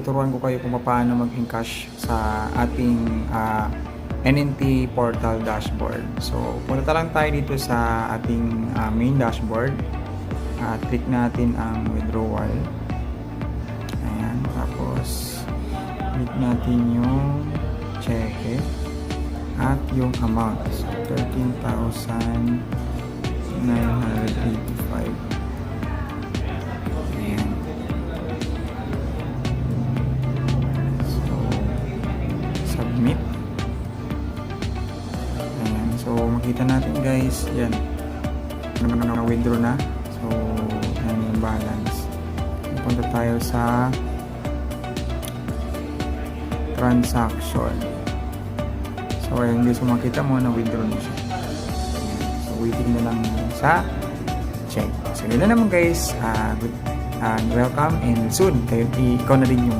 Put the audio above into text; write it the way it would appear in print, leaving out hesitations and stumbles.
Tuturuan ko kayo kung paano mag-encash sa ating NNT portal dashboard. So, punta lang tayo dito sa ating main dashboard. Click natin ang withdrawal. Ayan. Tapos, click natin yung cheque at yung amount. So, 13,985. Ayan. So, submit. Ayan. So, makita natin guys. Yan. Na-withdraw na. So, ayan yung balance. Punta tayo sa transaction. So, ayan guys, kung makita mo, na-withdraw na siya. So, waiting na lang sa check. So, yun na naman guys. Welcome and soon, ikaw na rin yung